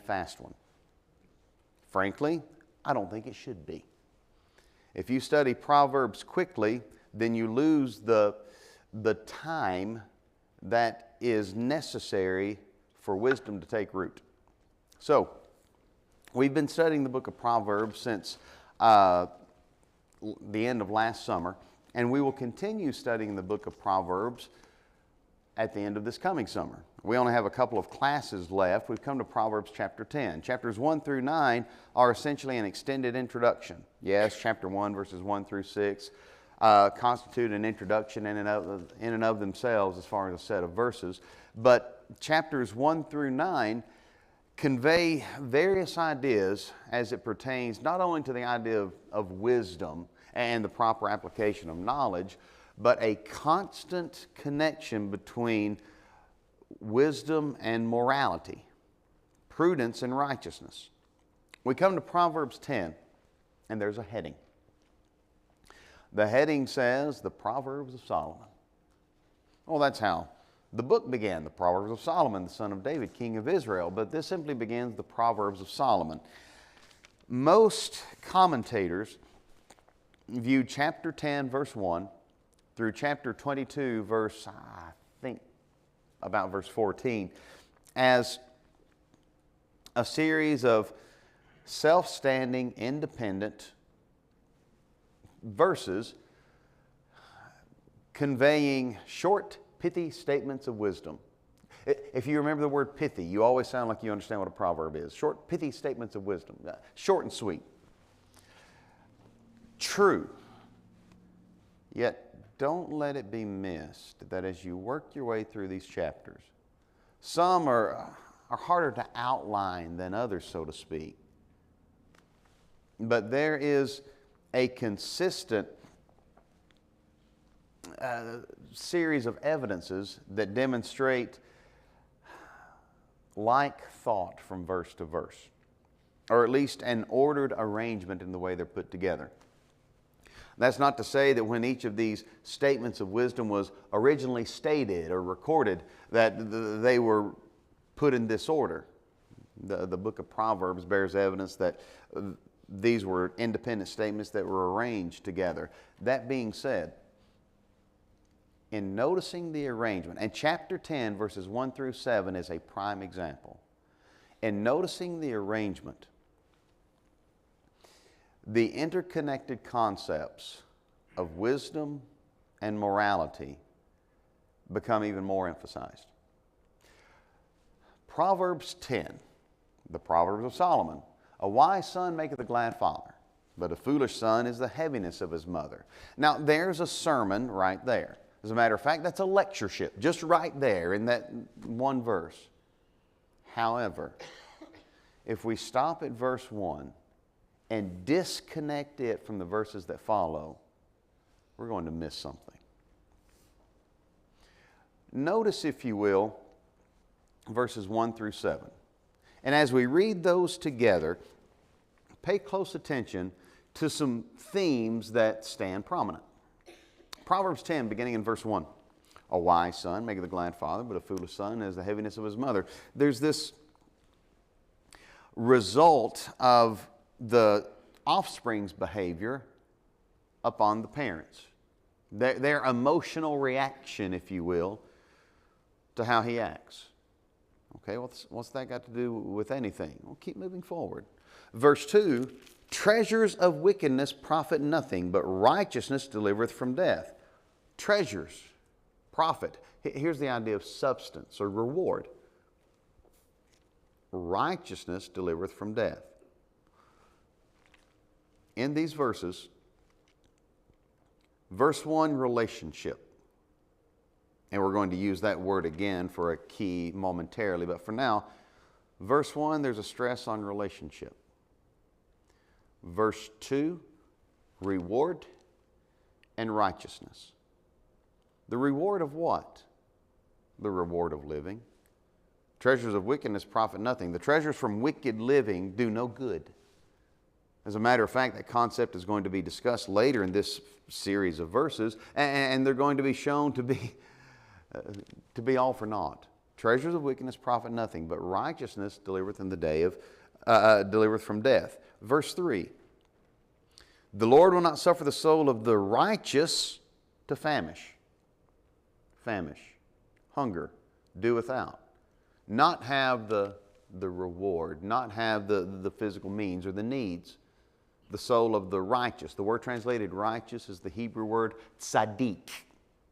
fast one. Frankly, I don't think it should be. If you study Proverbs quickly, then you lose the time that is necessary for wisdom to take root. So, we've been studying the book of Proverbs since the end of last summer, and we will continue studying the book of Proverbs at the end of this coming summer. We only have a couple of classes left. We've come to Proverbs chapter 10. Chapters 1 through 9 are essentially an extended introduction. Yes, chapter 1, verses 1 through 6 constitute an introduction in and of themselves as far as a set of verses. But chapters 1 through 9 convey various ideas as it pertains not only to the idea of wisdom and the proper application of knowledge, but a constant connection between wisdom and morality, prudence and righteousness. We come to Proverbs 10, and there's a heading. The heading says, the Proverbs of Solomon. Well, that's how the book began, the Proverbs of Solomon, the son of David, king of Israel. But this simply begins the Proverbs of Solomon. Most commentators view chapter 10, verse 1, through chapter 22, about verse 14, as a series of self-standing, independent verses conveying short, pithy statements of wisdom. If you remember the word pithy, you always sound like you understand what a proverb is. Short, pithy statements of wisdom. Short and sweet. True. Yet, don't let it be missed that as you work your way through these chapters, some are harder to outline than others, so to speak. But there is a consistent series of evidences that demonstrate like thought from verse to verse, or at least an ordered arrangement in the way they're put together. That's not to say that when each of these statements of wisdom was originally stated or recorded that they were put in this order. The book of Proverbs bears evidence that these were independent statements that were arranged together. That being said, in noticing the arrangement, and chapter 10, verses 1 through 7 is a prime example. In noticing the arrangement, the interconnected concepts of wisdom and morality become even more emphasized. Proverbs 10, the Proverbs of Solomon. A wise son maketh a glad father, but a foolish son is the heaviness of his mother. Now, there's a sermon right there. As a matter of fact, that's a lectureship, just right there in that one verse. However, if we stop at verse 1 and disconnect it from the verses that follow, we're going to miss something. Notice, if you will, verses 1 through 7. And as we read those together, pay close attention to some themes that stand prominent. Proverbs 10, beginning in verse 1. A wise son maketh a glad father, but a foolish son is the heaviness of his mother. There's this result of the offspring's behavior upon the parents. Their emotional reaction, if you will, to how he acts. Okay, what's that got to do with anything? Well, keep moving forward. Verse 2, treasures of wickedness profit nothing, but righteousness delivereth from death. Treasures, profit. Here's the idea of substance or reward. Righteousness delivereth from death. In these verses, verse 1, relationship. And we're going to use that word again for a key momentarily, but for now, verse 1, there's a stress on relationship. Verse 2, reward and righteousness. The reward of what? The reward of living. Treasures of wickedness profit nothing. The treasures from wicked living do no good. As a matter of fact, that concept is going to be discussed later in this series of verses, and they're going to be shown to be all for naught. Treasures of wickedness profit nothing, but righteousness delivereth in the day of delivereth from death. Verse 3. The Lord will not suffer the soul of the righteous to famish. Famish. Hunger. Do without. Not have the reward. Not have the physical means or the needs. The soul of the righteous. The word translated righteous is the Hebrew word tzaddik.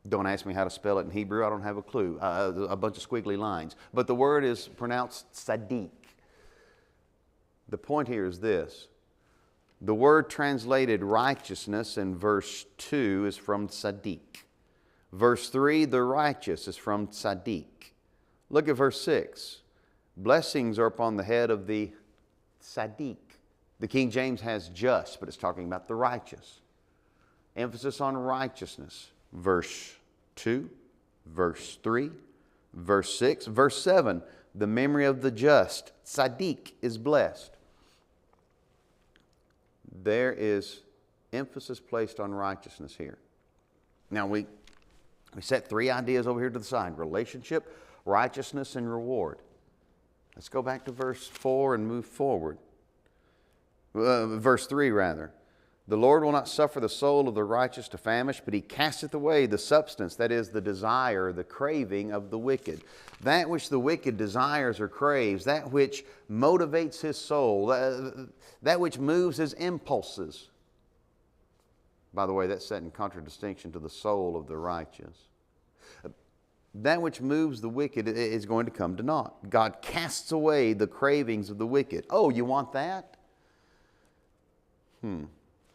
Don't ask me how to spell it in Hebrew. I don't have a clue. A bunch of squiggly lines. But the word is pronounced tzaddik. The point here is this. The word translated righteousness in verse 2 is from tzaddik. Verse 3, the righteous, is from tzaddik. Look at verse 6. Blessings are upon the head of the tzaddik. The King James has just, but it's talking about the righteous. Emphasis on righteousness. Verse 2, verse 3, verse 6, verse 7. The memory of the just, tzaddik, is blessed. There is emphasis placed on righteousness here. Now we set three ideas over here to the side. Relationship, righteousness, and reward. Let's go back to verse 4 and move forward. Verse 3 rather. The Lord will not suffer the soul of the righteous to famish, but He casteth away the substance, that is the desire, the craving of the wicked. That which the wicked desires or craves, that which motivates his soul, that which moves his impulses. By the way, that's set in contradistinction to the soul of the righteous. That which moves the wicked is going to come to naught. God casts away the cravings of the wicked. Oh, you want that?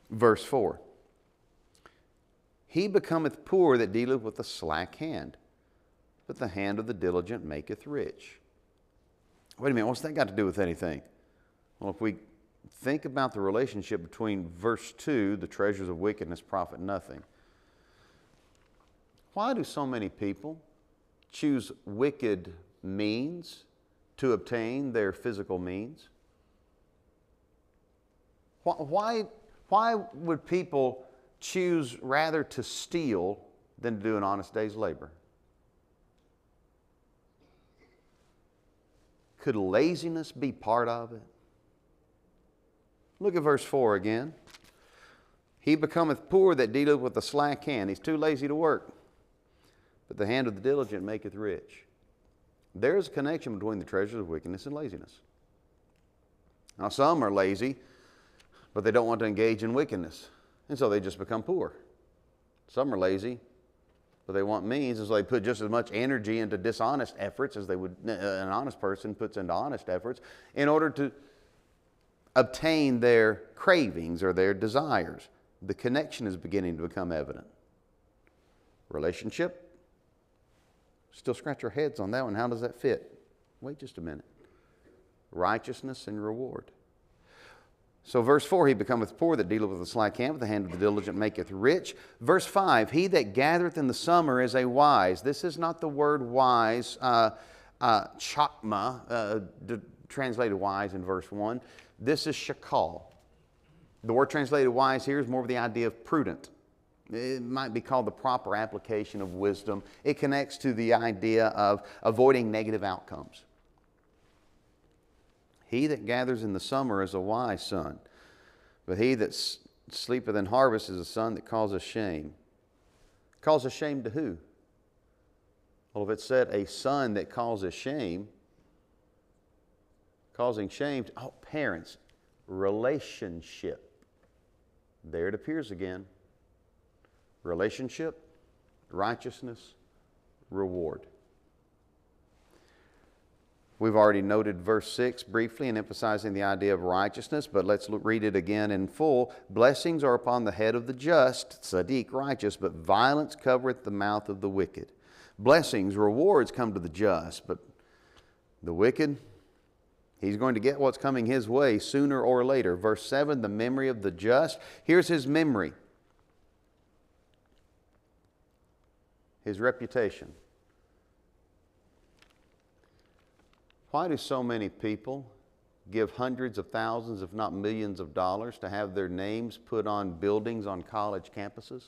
Verse 4. He becometh poor that dealeth with a slack hand, but the hand of the diligent maketh rich. Wait a minute, what's that got to do with anything? Well, if we think about the relationship between verse 2, the treasures of wickedness profit nothing. Why do so many people choose wicked means to obtain their physical means? Why would people choose rather to steal than to do an honest day's labor? Could laziness be part of it? Look at verse 4 again. He becometh poor that dealeth with a slack hand. He's too lazy to work. But the hand of the diligent maketh rich. There is a connection between the treasures of wickedness and laziness. Now some are lazy, but they don't want to engage in wickedness, and so they just become poor. Some are lazy, but they want means, and so they put just as much energy into dishonest efforts as they would an honest person puts into honest efforts in order to obtain their cravings or their desires. The connection is beginning to become evident. Relationship, still scratch our heads on that one. How does that fit? Wait just a minute. Righteousness and reward. So verse 4, he becometh poor that dealeth with a slack hand, but the hand of the diligent maketh rich. Verse 5, he that gathereth in the summer is a wise. This is not the word wise, chakma, translated wise in verse 1. This is shakal. The word translated wise here is more of the idea of prudent. It might be called the proper application of wisdom. It connects to the idea of avoiding negative outcomes. He that gathers in the summer is a wise son, but he that sleepeth in harvest is a son that causeth shame. Causes shame to who? Well, if it said a son that causes shame, causing shame to, parents, relationship. There it appears again. Relationship, righteousness, reward. We've already noted verse 6 briefly in emphasizing the idea of righteousness, but let's read it again in full. Blessings are upon the head of the just, tzaddik, righteous, but violence covereth the mouth of the wicked. Blessings, rewards come to the just, but the wicked, he's going to get what's coming his way sooner or later. Verse 7, the memory of the just. Here's his memory. His reputation. Why do so many people give hundreds of thousands, if not millions of dollars to have their names put on buildings on college campuses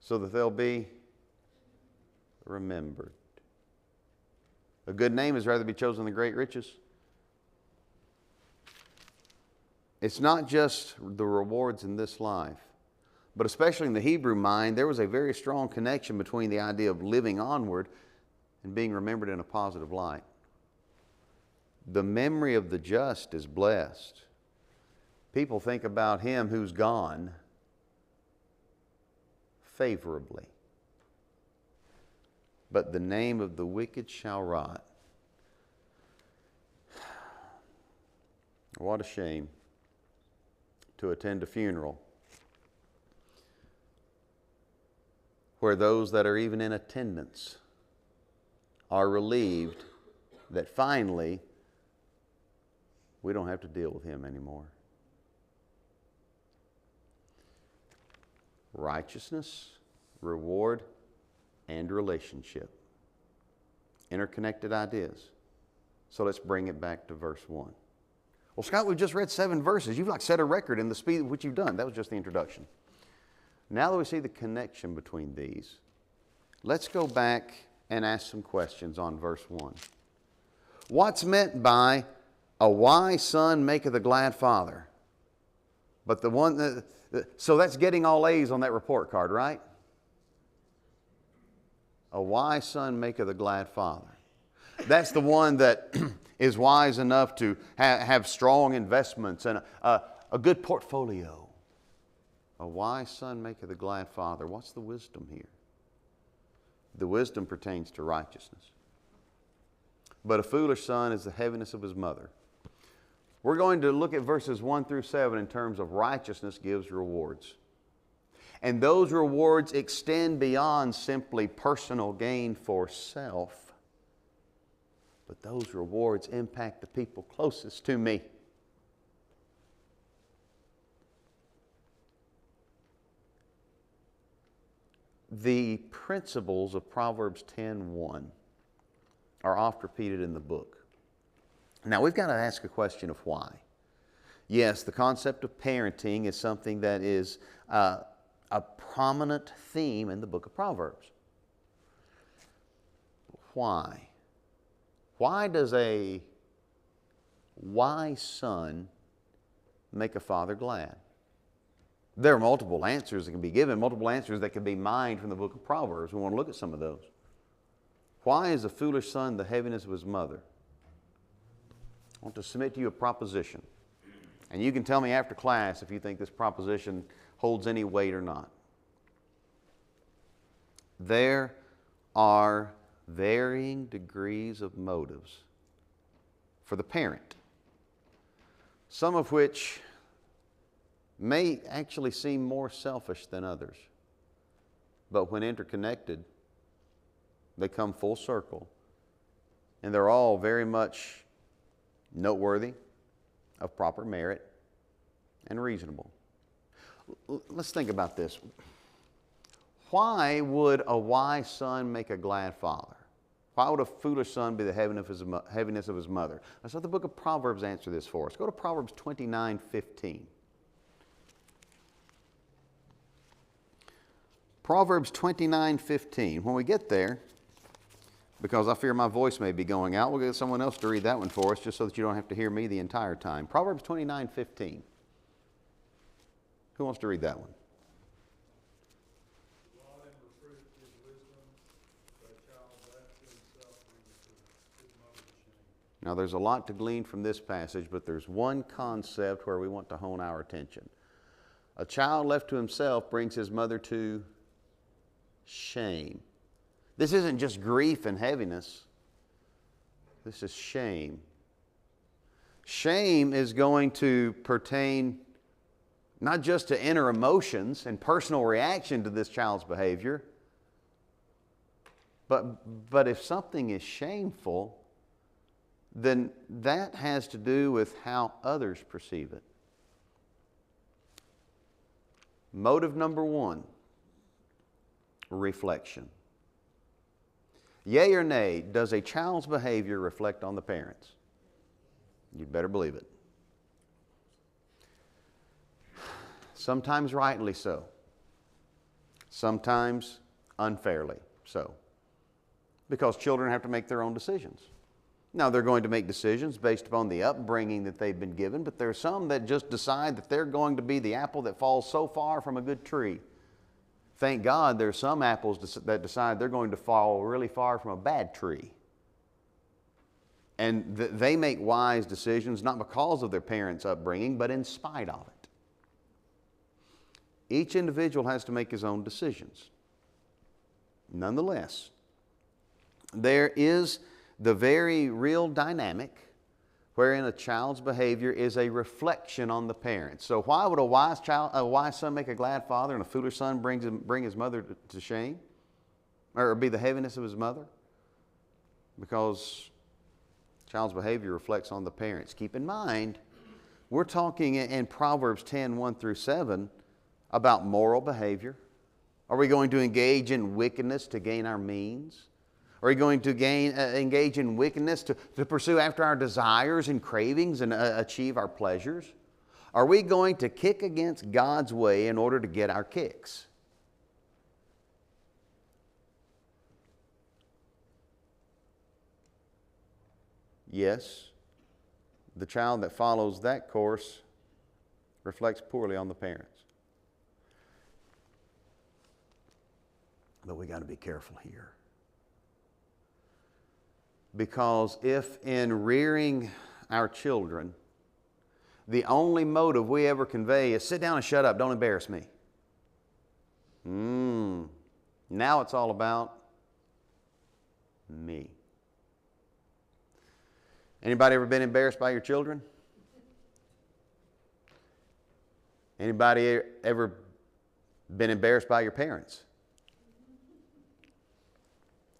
so that they'll be remembered? A good name is rather be chosen than great riches. It's not just the rewards in this life, but especially in the Hebrew mind, there was a very strong connection between the idea of living onward and being remembered in a positive light. The memory of the just is blessed. People think about him who's gone favorably. But the name of the wicked shall rot. What a shame to attend a funeral where those that are even in attendance are relieved that finally we don't have to deal with him anymore. Righteousness, reward, and relationship. Interconnected ideas. So let's bring it back to verse 1. Well, Scott, we've just read 7 verses. You've like set a record in the speed at which you've done. That was just the introduction. Now that we see the connection between these, let's go back and ask some questions on verse 1. What's meant by a wise son maketh a glad father? But the one that, so that's getting all A's on that report card, right? A wise son maketh a glad father. That's the one that is wise enough to have strong investments and a good portfolio. A wise son maketh a glad father. What's the wisdom here? The wisdom pertains to righteousness. But a foolish son is the heaviness of his mother. We're going to look at verses 1 through 7 in terms of righteousness gives rewards. And those rewards extend beyond simply personal gain for self. But those rewards impact the people closest to me. The principles of Proverbs 10:1 are oft repeated in the book. Now we've got to ask a question of why. Yes, the concept of parenting is something that is a prominent theme in the book of Proverbs. Why? Why does a wise son make a father glad? There are multiple answers that can be given, multiple answers that can be mined from the book of Proverbs. We want to look at some of those. Why is a foolish son the heaviness of his mother? I want to submit to you a proposition. And you can tell me after class if you think this proposition holds any weight or not. There are varying degrees of motives for the parent, some of which may actually seem more selfish than others. But when interconnected, they come full circle. And they're all very much noteworthy, of proper merit, and reasonable. Let's think about this. Why would a wise son make a glad father? Why would a foolish son be the heaviness of his mother? Let's let the book of Proverbs answer this for us. Go to Proverbs 29:15. Proverbs 29:15. When we get there, because I fear my voice may be going out, we'll get someone else to read that one for us just so that you don't have to hear me the entire time. Proverbs 29:15. Who wants to read that one? Now there's a lot to glean from this passage, but there's one concept where we want to hone our attention. A child left to himself brings his mother to shame. This isn't just grief and heaviness. This is shame. Shame is going to pertain not just to inner emotions and personal reaction to this child's behavior, but if something is shameful, then that has to do with how others perceive it. Motive number 1, reflection. Yea or nay, does a child's behavior reflect on the parents? You'd better believe it. Sometimes rightly so. Sometimes unfairly so. Because children have to make their own decisions. Now, they're going to make decisions based upon the upbringing that they've been given, but there are some that just decide that they're going to be the apple that falls so far from a good tree. Thank God there are some apples that decide they're going to fall really far from a bad tree. And they make wise decisions not because of their parents' upbringing, but in spite of it. Each individual has to make his own decisions. Nonetheless, there is the very real dynamic wherein a child's behavior is a reflection on the parents. So why would a wise son make a glad father and a foolish son bring his mother to shame? Or be the heaviness of his mother? Because child's behavior reflects on the parents. Keep in mind, we're talking in Proverbs 10, 1 through 7 about moral behavior. Are we going to engage in wickedness to gain our means? Are we going to engage in wickedness to pursue after our desires and cravings and achieve our pleasures? Are we going to kick against God's way in order to get our kicks? Yes, the child that follows that course reflects poorly on the parents. But we got to be careful here. Because if in rearing our children, the only motive we ever convey is sit down and shut up, don't embarrass me. Now it's all about me. Anybody ever been embarrassed by your children? Anybody ever been embarrassed by your parents?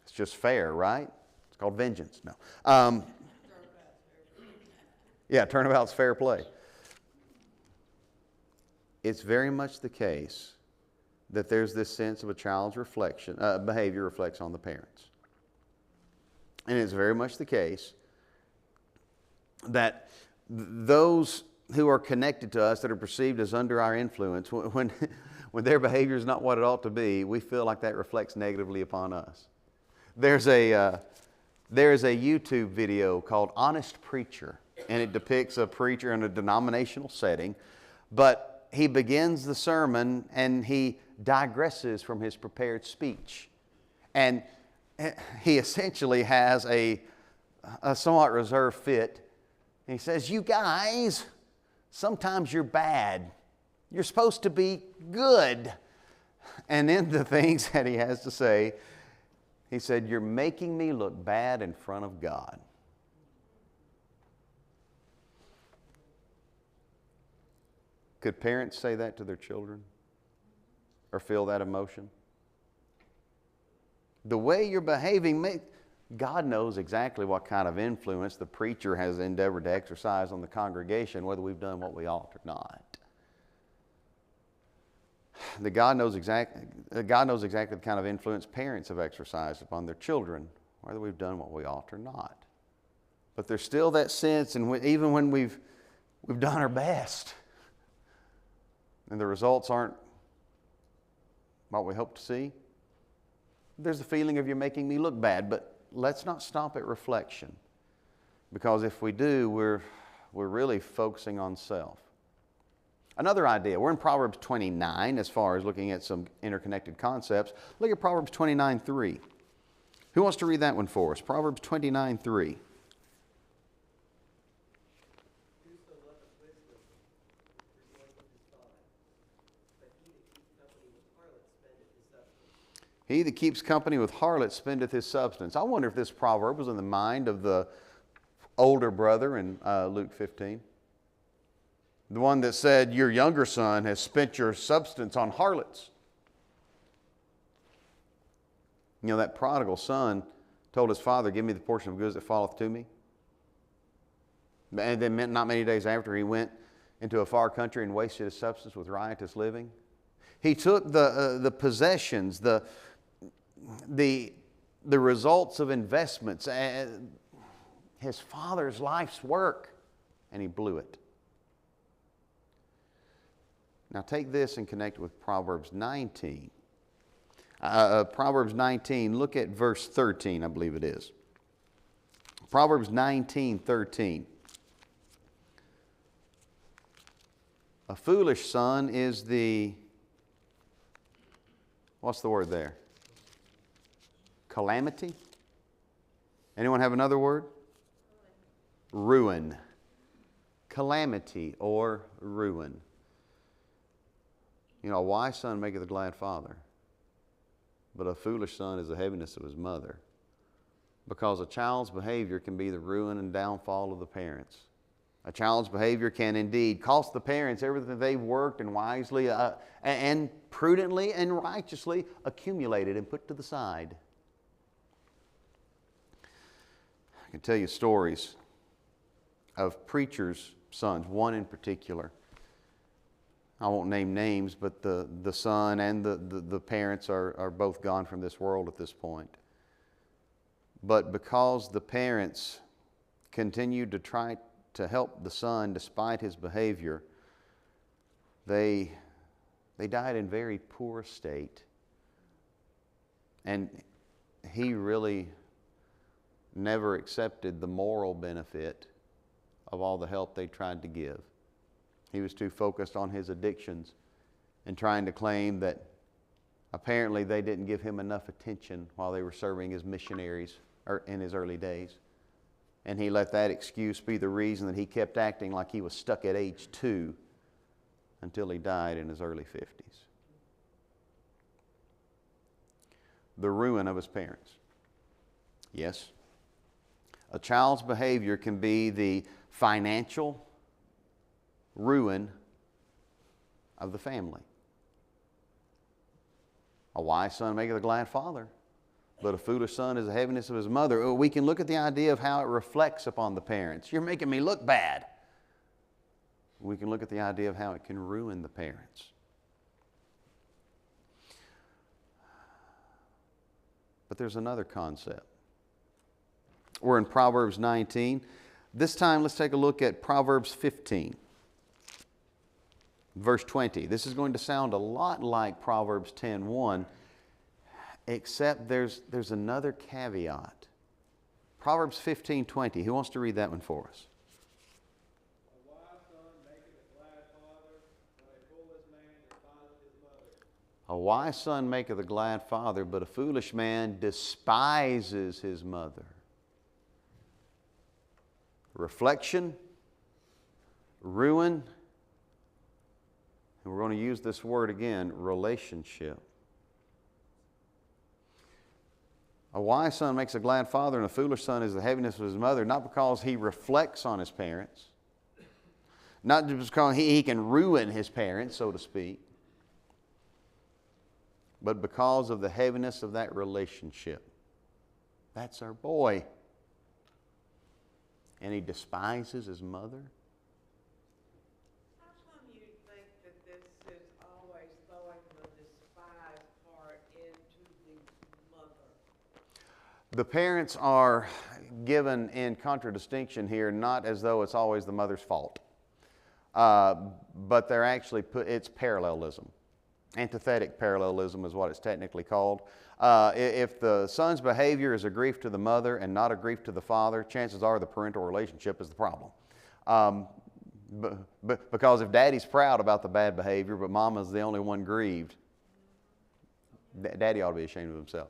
It's just fair, right? It's called vengeance. No. Yeah, turnabout's fair play. It's very much the case that there's this sense of a child's behavior reflects on the parents. And it's very much the case that those who are connected to us, that are perceived as under our influence, when their behavior is not what it ought to be, we feel like that reflects negatively upon us. There's a YouTube video called Honest Preacher, and it depicts a preacher in a denominational setting, but he begins the sermon and he digresses from his prepared speech. And he essentially has a somewhat reserved fit. And he says, "You guys, sometimes you're bad. You're supposed to be good." And in the things that he has to say, he said, "You're making me look bad in front of God." Could parents say that to their children or feel that emotion? The way you're behaving, God knows exactly what kind of influence the preacher has endeavored to exercise on the congregation, whether we've done what we ought or not. God knows exactly the kind of influence parents have exercised upon their children, whether we've done what we ought or not. But there's still that sense, and even when we've done our best, and the results aren't what we hope to see, there's the feeling of you're making me look bad. But let's not stop at reflection, because if we do, we're really focusing on self. Another idea, we're in Proverbs 29 as far as looking at some interconnected concepts. Look at Proverbs 29:3. Who wants to read that one for us? Proverbs 29:3. He that keeps company with harlots spendeth his substance. I wonder if this proverb was in the mind of the older brother in Luke 15. The one that said, "Your younger son has spent your substance on harlots." You know, that prodigal son told his father, "Give me the portion of goods that falleth to me." And then not many days after, he went into a far country and wasted his substance with riotous living. He took the possessions, the results of investments, his father's life's work, and he blew it. Now take this and connect it with Proverbs 19. Proverbs 19, look at verse 13, I believe it is. Proverbs 19:13. A foolish son is the, what's the word there? Calamity? Anyone have another word? Ruin. Calamity or ruin. You know, a wise son maketh a glad father, but a foolish son is the heaviness of his mother. Because a child's behavior can be the ruin and downfall of the parents. A child's behavior can indeed cost the parents everything they've worked and wisely and prudently and righteously accumulated and put to the side. I can tell you stories of preachers' sons, one in particular. I won't name names, but the son and the parents are both gone from this world at this point. But because the parents continued to try to help the son despite his behavior, they died in very poor state. And he really never accepted the moral benefit of all the help they tried to give. He was too focused on his addictions and trying to claim that apparently they didn't give him enough attention while they were serving as missionaries in his early days. And he let that excuse be the reason that he kept acting like he was stuck at age 2 until he died in his early 50s. The ruin of his parents. Yes. A child's behavior can be the financial ruin of the family. A wise son maketh a glad father, but a foolish son is the heaviness of his mother. We can look at the idea of how it reflects upon the parents. You're making me look bad. We can look at the idea of how it can ruin the parents. But there's another concept. We're in Proverbs 19. This time, let's take a look at Proverbs 15, verse 20. This is going to sound a lot like Proverbs 10:1, except there's another caveat. Proverbs 15:20. Who wants to read that one for us? A wise son maketh a glad father, but a foolish man despiseth his mother. A wise son maketh a glad father, but a foolish man despises his mother. Reflection, ruin, and we're going to use this word again, relationship. A wise son makes a glad father, and a foolish son is the heaviness of his mother, not because he reflects on his parents, not just because he can ruin his parents, so to speak, but because of the heaviness of that relationship. That's our boy. And he despises his mother. How come you think that this is always throwing the despise part into the mother? The parents are given in contradistinction here, not as though it's always the mother's fault, but they're actually it's parallelism. Antithetic parallelism is what it's technically called. If the son's behavior is a grief to the mother and not a grief to the father, chances are the parental relationship is the problem. Because if daddy's proud about the bad behavior, but mama's the only one grieved, daddy ought to be ashamed of himself.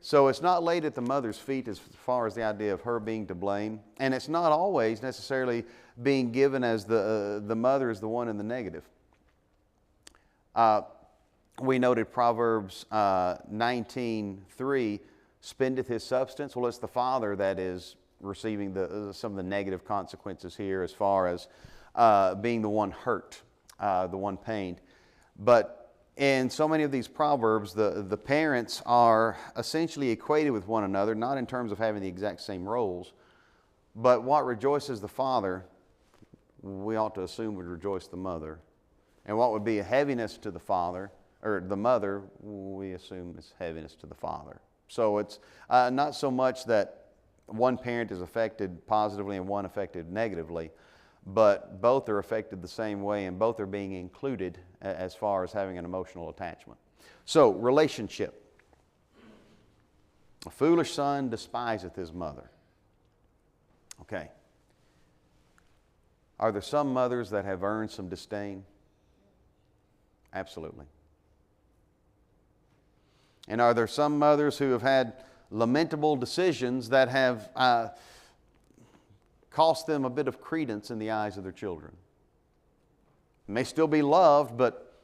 So it's not laid at the mother's feet as far as the idea of her being to blame, and it's not always necessarily being given as the mother is the one in the negative. We noted Proverbs 19:3, spendeth his substance. Well, it's the father that is receiving some of the negative consequences here as far as being the one hurt, the one pained. But in so many of these Proverbs, the parents are essentially equated with one another, not in terms of having the exact same roles, but what rejoices the father, we ought to assume would rejoice the mother. And what would be a heaviness to the father, or the mother, we assume is heaviness to the father. So it's not so much that one parent is affected positively and one affected negatively, but both are affected the same way and both are being included as far as having an emotional attachment. So, relationship. A foolish son despiseth his mother. Okay. Are there some mothers that have earned some disdain? Absolutely. And are there some mothers who have had lamentable decisions that have cost them a bit of credence in the eyes of their children? May still be loved, but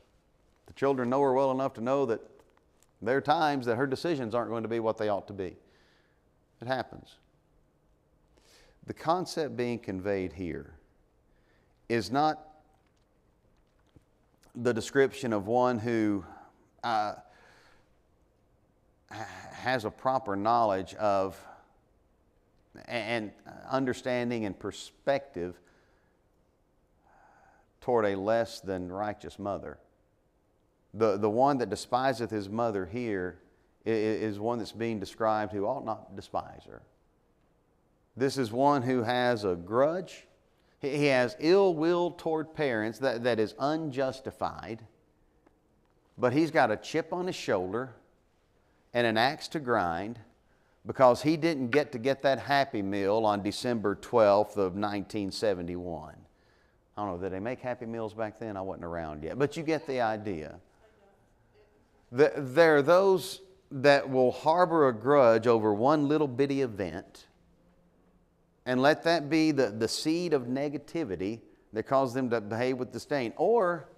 the children know her well enough to know that there are times that her decisions aren't going to be what they ought to be. It happens. The concept being conveyed here is not the description of one who has a proper knowledge of and understanding and perspective toward a less than righteous mother. The one that despiseth his mother here is one that's being described who ought not despise her. This is one who has a grudge. He has ill will toward parents that is unjustified, but he's got a chip on his shoulder and an axe to grind because he didn't get that Happy Meal on December 12th of 1971. I don't know, did they make Happy Meals back then? I wasn't around yet, but you get the idea. There are those that will harbor a grudge over one little bitty event and let that be the seed of negativity that causes them to behave with disdain. Or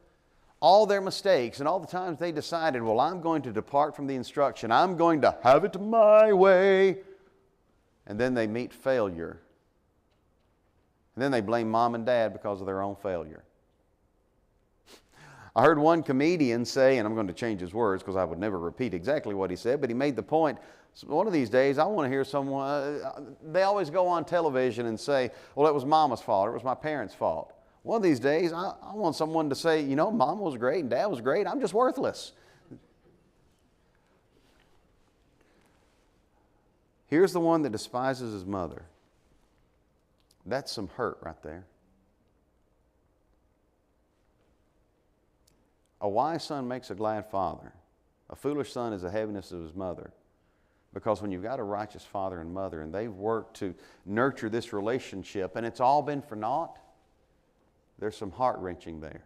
all their mistakes and all the times they decided, well, I'm going to depart from the instruction. I'm going to have it my way. And then they meet failure. And then they blame mom and dad because of their own failure. I heard one comedian say, and I'm going to change his words because I would never repeat exactly what he said, but he made the point, one of these days I want to hear someone, they always go on television and say, well, it was mama's fault, or it was my parents' fault. One of these days I want someone to say, you know, mom was great and dad was great, I'm just worthless. Here's the one that despises his mother. That's some hurt right there. A wise son makes a glad father. A foolish son is the heaviness of his mother. Because when you've got a righteous father and mother and they've worked to nurture this relationship and it's all been for naught, there's some heart-wrenching there.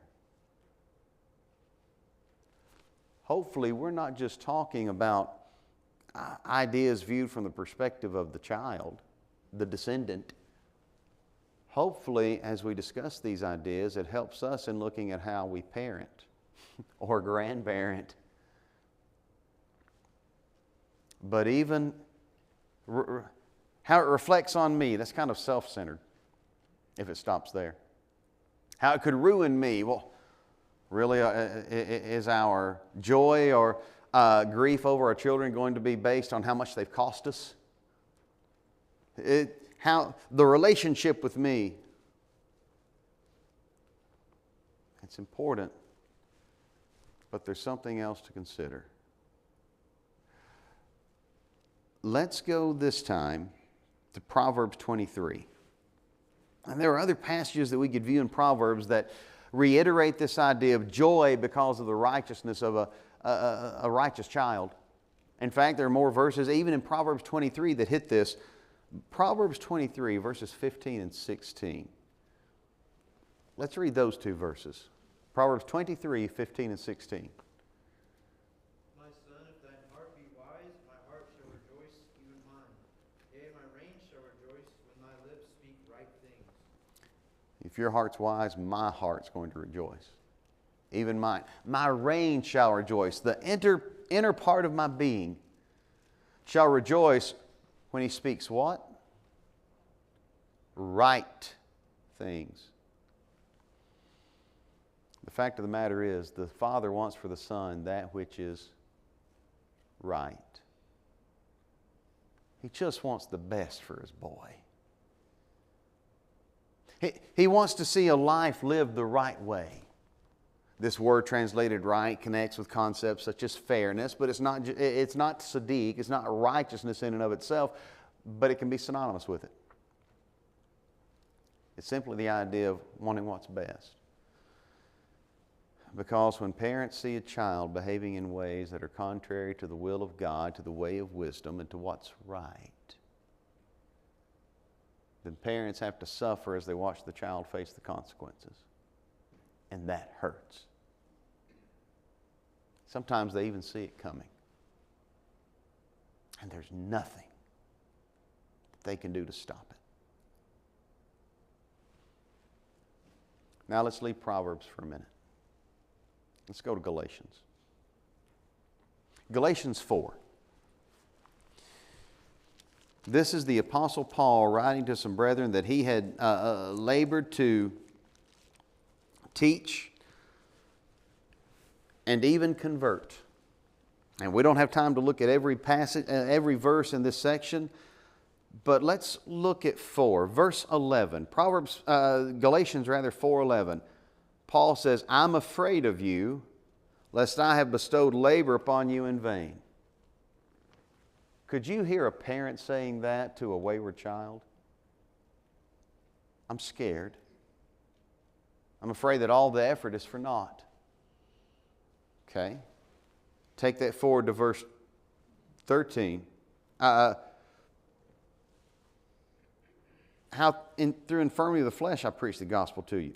Hopefully we're not just talking about ideas viewed from the perspective of the child, the descendant. Hopefully as we discuss these ideas, it helps us in looking at how we parent or grandparent. But even how it reflects on me, that's kind of self-centered if it stops there. How it could ruin me. Well, really, is our joy or grief over our children going to be based on how much they've cost us? How the relationship with me. It's important, but there's something else to consider. Let's go this time to Proverbs 23. And there are other passages that we could view in Proverbs that reiterate this idea of joy because of the righteousness of a righteous child. In fact, there are more verses even in Proverbs 23 that hit this. Proverbs 23, verses 15 and 16. Let's read those two verses. Proverbs 23, 15 and 16. My son, if thine heart be wise, my heart shall rejoice, even mine. Yea, my reign shall rejoice when thy lips speak right things. If your heart's wise, my heart's going to rejoice. Even mine. My reign shall rejoice. The inner part of my being shall rejoice when he speaks what? Right things. The fact of the matter is, the Father wants for the Son that which is right. He just wants the best for his boy. He wants to see a life lived the right way. This word translated right connects with concepts such as fairness, but it's not sadiq, it's not righteousness in and of itself, but it can be synonymous with it. It's simply the idea of wanting what's best. Because when parents see a child behaving in ways that are contrary to the will of God, to the way of wisdom, and to what's right, then parents have to suffer as they watch the child face the consequences. And that hurts. Sometimes they even see it coming. And there's nothing that they can do to stop it. Now let's leave Proverbs for a minute. Let's go to Galatians. Galatians 4. This is the Apostle Paul writing to some brethren that he had labored to teach and even convert. And we don't have time to look at every passage, every verse in this section, but let's look at 4. Verse 11. Galatians 4:11. Paul says, I'm afraid of you, lest I have bestowed labor upon you in vain. Could you hear a parent saying that to a wayward child? I'm scared. I'm afraid that all the effort is for naught. Okay? Take that forward to verse 13. Through infirmity of the flesh I preach the gospel to you.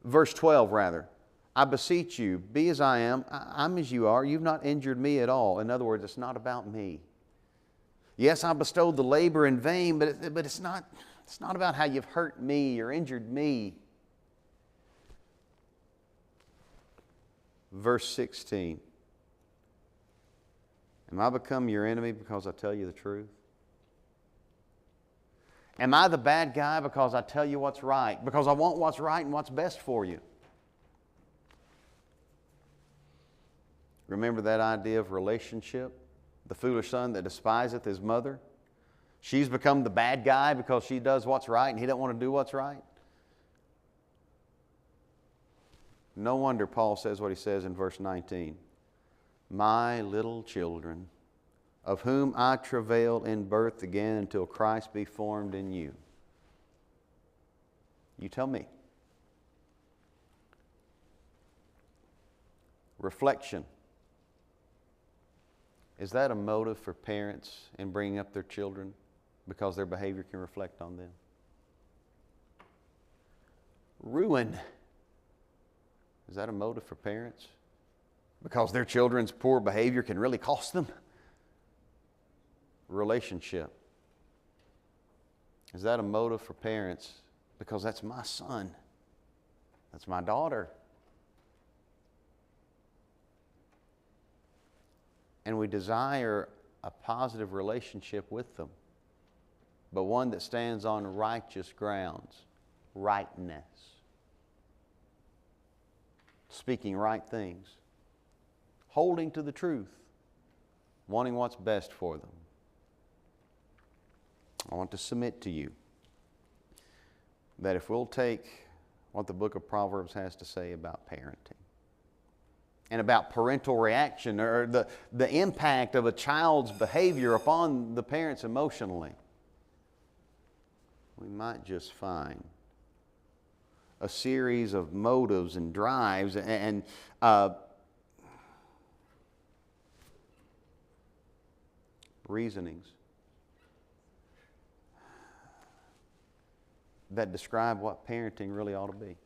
Verse 12 rather. I beseech you, be as I am. I'm as you are. You've not injured me at all. In other words, it's not about me. Yes, I bestowed the labor in vain, but it's not about how you've hurt me or injured me. Verse 16. Am I become your enemy because I tell you the truth? Am I the bad guy because I tell you what's right? Because I want what's right and what's best for you? Remember that idea of relationship? The foolish son that despiseth his mother? She's become the bad guy because she does what's right and he doesn't want to do what's right? No wonder Paul says what he says in verse 19. My little children, of whom I travail in birth again until Christ be formed in you. You tell me. Reflection. Is that a motive for parents in bringing up their children because their behavior can reflect on them? Ruin. Is that a motive for parents? Because their children's poor behavior can really cost them? Relationship. Is that a motive for parents? Because that's my son. That's my daughter. And we desire a positive relationship with them, but one that stands on righteous grounds, rightness. Speaking right things, holding to the truth, wanting what's best for them. I want to submit to you that if we'll take what the book of Proverbs has to say about parenting and about parental reaction or the impact of a child's behavior upon the parents emotionally, we might just find a series of motives and drives and reasonings that describe what parenting really ought to be.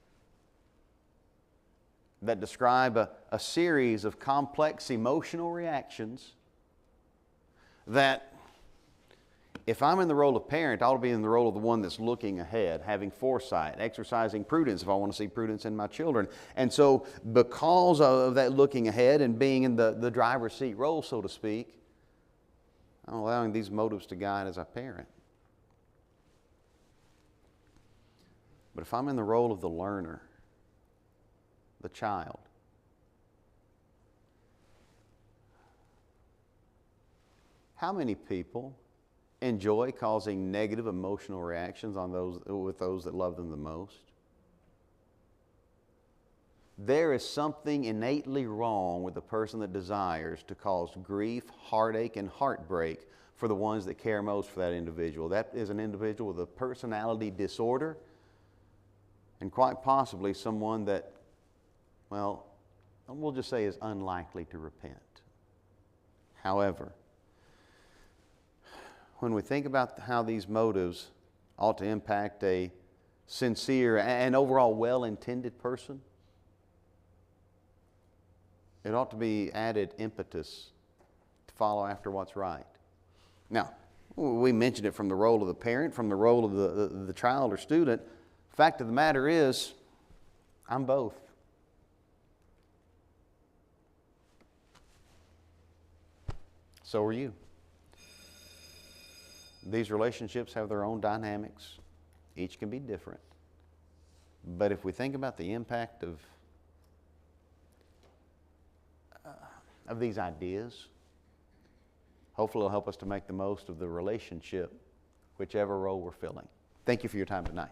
That describe a series of complex emotional reactions that, if I'm in the role of parent, I ought to be in the role of the one that's looking ahead, having foresight, exercising prudence if I want to see prudence in my children. And so because of that looking ahead and being in the driver's seat role, so to speak, I'm allowing these motives to guide as a parent. But if I'm in the role of the learner, the child, how many people enjoy causing negative emotional reactions with those that love them the most? There is something innately wrong with the person that desires to cause grief, heartache, and heartbreak for the ones that care most for that individual. That is an individual with a personality disorder, and quite possibly someone that well, we'll just say is unlikely to repent. However, when we think about how these motives ought to impact a sincere and overall well-intended person, it ought to be added impetus to follow after what's right. Now, we mentioned it from the role of the parent, from the role of the child or student. Fact of the matter is, I'm both. So are you. These relationships have their own dynamics. Each can be different. But if we think about the impact of these ideas, hopefully it'll help us to make the most of the relationship, whichever role we're filling. Thank you for your time tonight.